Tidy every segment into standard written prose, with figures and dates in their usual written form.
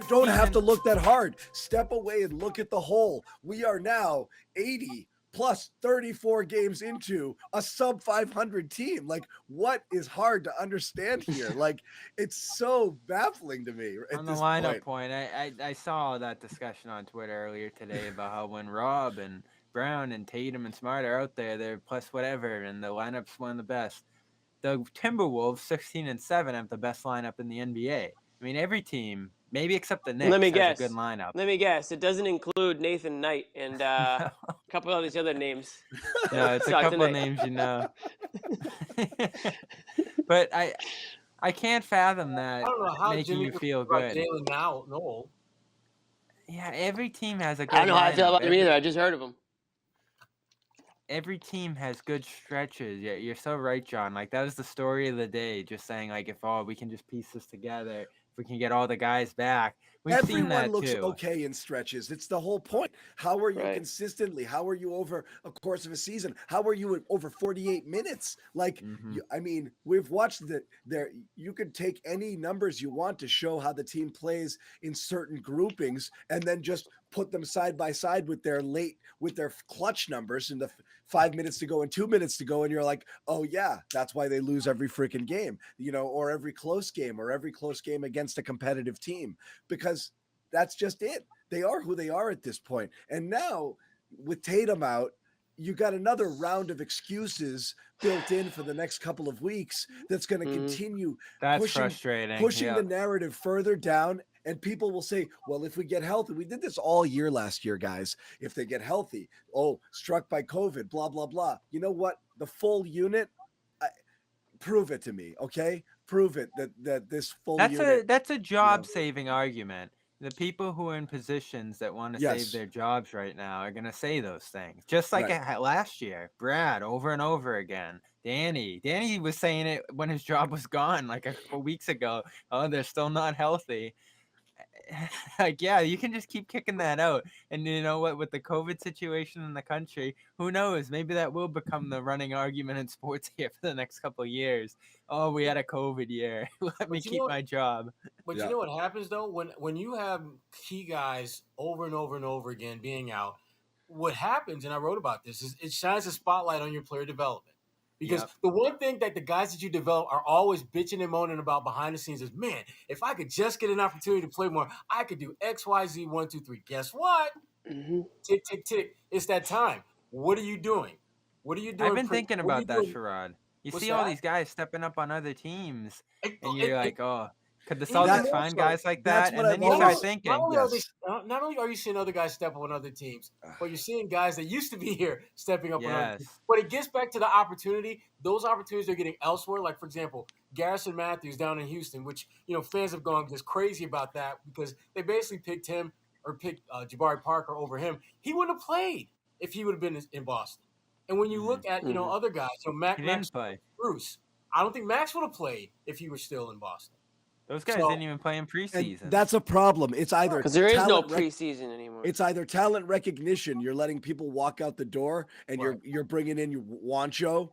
don't have to look that hard. Step away and look at the whole. We are now 80 plus 34 games into a sub 500 team. Like, what is hard to understand here? Like, it's so baffling to me at On the this lineup point. I saw that discussion on Twitter earlier today about how when Rob and Brown and Tatum and Smart are out there, they're plus whatever, and the lineup's one of the best. The Timberwolves, 16-7, have the best lineup in the NBA. I mean, every team, maybe except the Knicks, has a good lineup. Let me guess. It doesn't include Nathan Knight and a couple of these other names. No, it's a couple of names you know. But I can't fathom that I don't know how making Jimmy you feel good. Jalen Noel. Yeah, every team has a good I don't know how I feel lineup. about them either. I just heard of them. Every team has good stretches. Yeah, you're so right, John. Like, that was the story of the day. Just saying, like, if we can just piece this together, if we can get all the guys back. We've seen that Everyone looks too. okay in stretches. It's the whole point. How are you consistently? How are you over a course of a season? How are you over 48 minutes? Like, I mean, we've watched there. You could take any numbers you want to show how the team plays in certain groupings, and then just put them side by side with their clutch numbers in the 5 minutes to go and 2 minutes to go, and you're like, oh yeah, that's why they lose every freaking game, or every close game against a competitive team, because that's just it. They are who they are at this point. And now with Tatum out, you got another round of excuses built in for the next couple of weeks that's going to continue pushing the narrative further down. And people will say, well, if we get healthy, we did this all year last year, guys. If they get healthy, struck by COVID, blah, blah, blah. You know what? The full unit, prove it to me, okay? Prove it that this full unit. That's a job-saving argument. The people who are in positions that want to save their jobs right now are going to say those things. Just like last year, Brad, over and over again. Danny was saying it when his job was gone, like a couple weeks ago. Oh, they're still not healthy. Like, yeah, you can just keep kicking that out. And you know what? With the COVID situation in the country, who knows? Maybe that will become the running argument in sports here for the next couple of years. Oh, we had a COVID year. Let me keep my job. But you know what happens, though? When you have key guys over and over and over again being out, what happens, and I wrote about this, is it shines a spotlight on your player development. Because the one thing that the guys that you develop are always bitching and moaning about behind the scenes is, man, if I could just get an opportunity to play more, I could do X, Y, Z, 1, 2, 3. Guess what? Tick, tick, tick. It's that time. What are you doing? What are you doing? I've been thinking about that, Sherrod. You see all these guys stepping up on other teams, and you're like, oh, could the Celtics find guys like that? And then you start thinking. Not only are you seeing other guys step up on other teams, but you're seeing guys that used to be here stepping up on other teams. But it gets back to the opportunity. Those opportunities they're getting elsewhere. Like, for example, Garrison Matthews down in Houston, which, fans have gone just crazy about that because they basically picked him or picked Jabari Parker over him. He wouldn't have played if he would have been in Boston. And when you look at, other guys, Max Bruce, I don't think Max would have played if he were still in Boston. Those guys didn't even play in preseason. That's a problem. It's either because there is no preseason anymore. It's either talent recognition. You're letting people walk out the door, and you're bringing in your Wancho,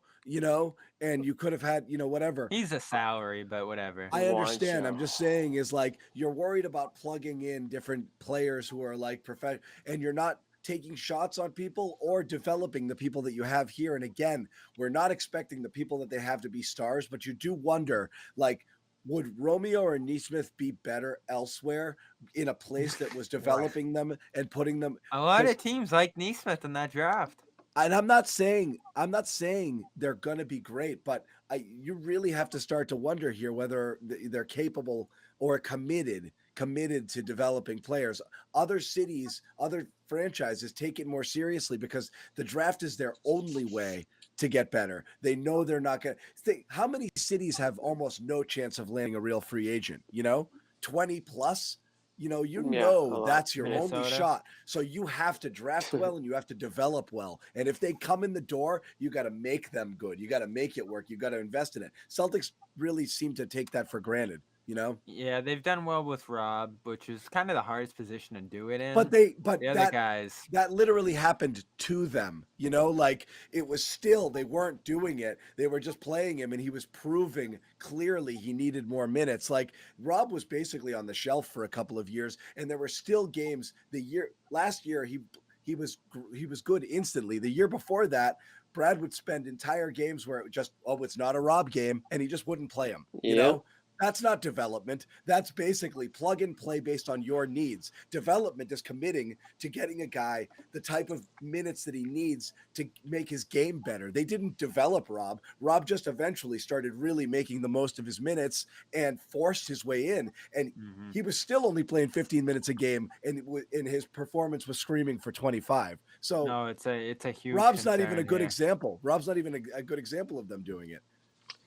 and you could have had, whatever. He's a salary, but whatever. I understand. I'm just saying is like you're worried about plugging in different players who are like professional, and you're not taking shots on people or developing the people that you have here. And again, we're not expecting the people that they have to be stars, but you do wonder, like, would Romeo or Nesmith be better elsewhere in a place that was developing them and putting them? A lot of teams like Nesmith in that draft. And I'm not saying they're going to be great, but you really have to start to wonder here whether they're capable or committed to developing players. Other cities, other franchises take it more seriously because the draft is their only way to get better. They know they're not going to think. How many cities have almost no chance of landing a real free agent? 20 plus. That's your only shot. So you have to draft well and you have to develop well. And if they come in the door, you got to make them good. You got to make it work. You got to invest in it. Celtics really seem to take that for granted. you know? Yeah, they've done well with Rob, which is kind of the hardest position to do it in. But the other guys, that literally happened to them, you know, like it was still, they weren't doing it. They were just playing him and he was proving clearly he needed more minutes. Like Rob was basically on the shelf for a couple of years and there were still games last year he was good instantly. The year before that, Brad would spend entire games where it just, it's not a Rob game and he just wouldn't play him, you know? That's not development. That's basically plug and play based on your needs. Development is committing to getting a guy the type of minutes that he needs to make his game better. They didn't develop Rob. Rob just eventually started really making the most of his minutes and forced his way in. And he was still only playing 15 minutes a game, and his performance was screaming for 25. So no, it's a huge. Rob's not even a good example. Rob's not even a good example of them doing it.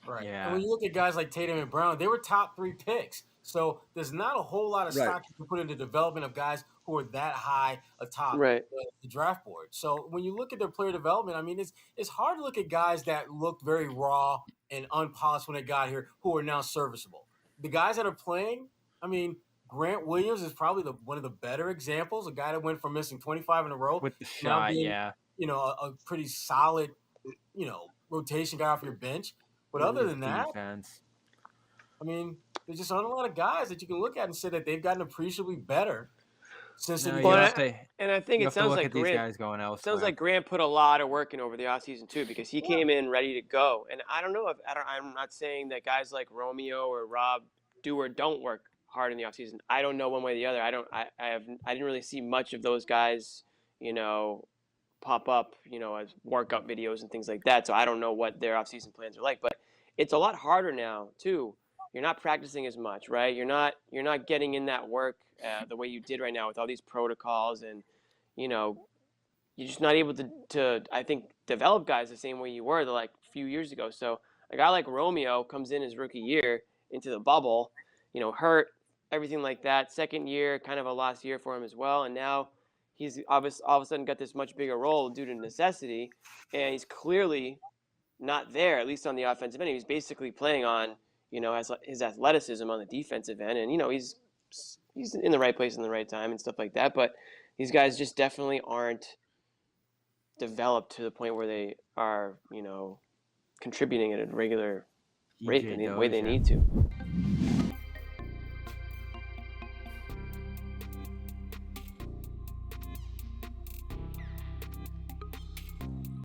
Right. Yeah. And when you look at guys like Tatum and Brown, they were top 3 picks. So there's not a whole lot of stock you can put into development of guys who are that high atop the draft board. So when you look at their player development, I mean, it's hard to look at guys that looked very raw and unpolished when they got here who are now serviceable. The guys that are playing, I mean, Grant Williams is probably one of the better examples, a guy that went from missing 25 in a row with the shot, being, you know, a pretty solid, you know, rotation guy off your bench. But other than that, I mean, there's just not a lot of guys that you can look at and say that they've gotten appreciably better since the and I think it sounds like these guys going elsewhere. Sounds like Grant put a lot of work in over the offseason too, because he came in ready to go. And I don't know I'm not saying that guys like Romeo or Rob do or don't work hard in the offseason. I don't know one way or the other. I didn't really see much of those guys, you know, pop up, you know, as workout videos and things like that. So I don't know what their off-season plans are like, but it's a lot harder now too. You're not practicing as much, right? You're not getting in that work the way you did right now with all these protocols, and you know, you're just not able to I think develop guys the same way you were like a few years ago. So a guy like Romeo comes in his rookie year into the bubble, you know, hurt, everything like that. Second year, kind of a lost year for him as well, and now he's all of a sudden got this much bigger role due to necessity, and he's clearly not there, at least on the offensive end. He's basically playing on, you know, his athleticism on the defensive end, and you know, he's in the right place in the right time and stuff like that. But these guys just definitely aren't developed to the point where they are, you know, contributing at a regular rate the way they need to.